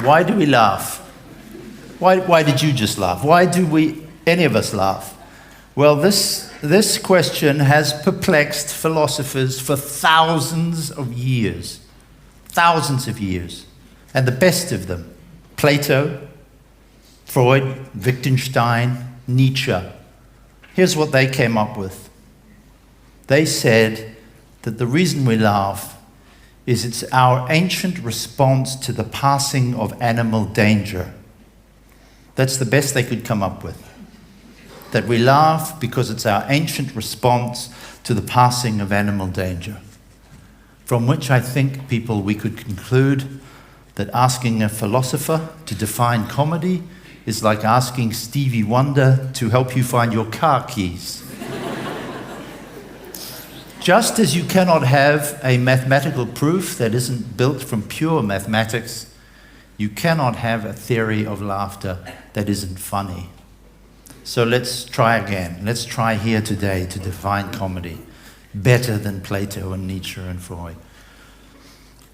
Why do we laugh? Why did you just laugh? Why do any of us laugh? Well, this question has perplexed philosophers for thousands of years. Thousands of years. And the best of them, Plato, Freud, Wittgenstein, Nietzsche. Here's what they came up with. They said that the reason we laugh is it's our ancient response to the passing of animal danger. That's the best they could come up with. That we laugh because it's our ancient response to the passing of animal danger. From which I think, people, we could conclude that asking a philosopher to define comedy is like asking Stevie Wonder to help you find your car keys. Just as you cannot have a mathematical proof that isn't built from pure mathematics, you cannot have a theory of laughter that isn't funny. So let's try again. Let's try here today to define comedy better than Plato and Nietzsche and Freud.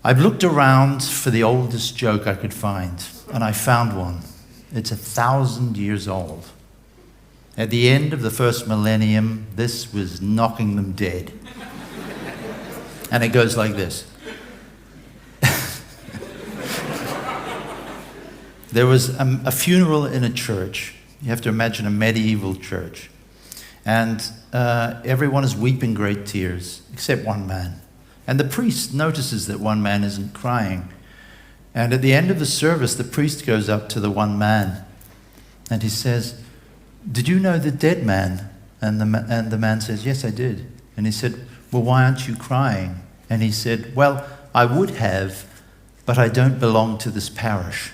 I've looked around for the oldest joke I could find, and I found one. It's 1,000 years old. At the end of the first millennium, this was knocking them dead. And it goes like this. There was a funeral in a church. You have to imagine a medieval church. And everyone is weeping great tears, except one man. And the priest notices that one man isn't crying. And at the end of the service, the priest goes up to the one man. And he says, "Did you know the dead man?" And the man says, "Yes, I did." And he said, "Well, why aren't you crying?" And he said, "Well, I would have, but I don't belong to this parish."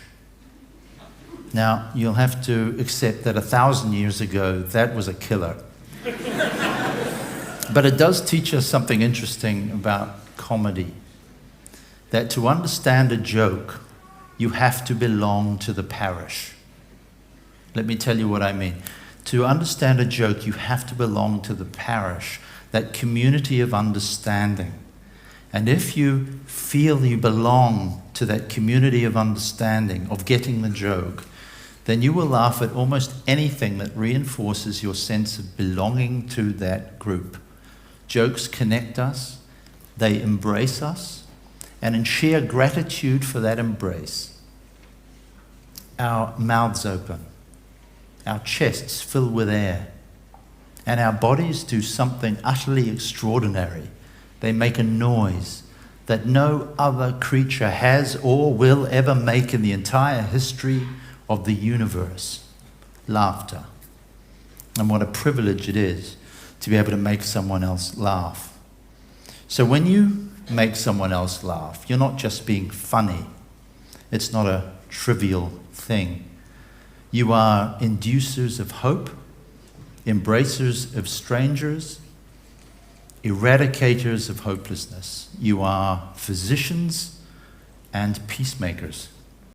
Now, you'll have to accept that 1,000 years ago, that was a killer. But it does teach us something interesting about comedy. That to understand a joke, you have to belong to the parish. Let me tell you what I mean. To understand a joke, you have to belong to the parish, that community of understanding. And if you feel you belong to that community of understanding, of getting the joke, then you will laugh at almost anything that reinforces your sense of belonging to that group. Jokes connect us, they embrace us, and in sheer gratitude for that embrace, our mouths open, our chests fill with air, and our bodies do something utterly extraordinary. They make a noise that no other creature has or will ever make in the entire history of the universe. Laughter. And what a privilege it is to be able to make someone else laugh. So when you make someone else laugh, you're not just being funny. It's not a trivial thing. You are inducers of hope, embracers of strangers, eradicators of hopelessness. You are physicians and peacemakers.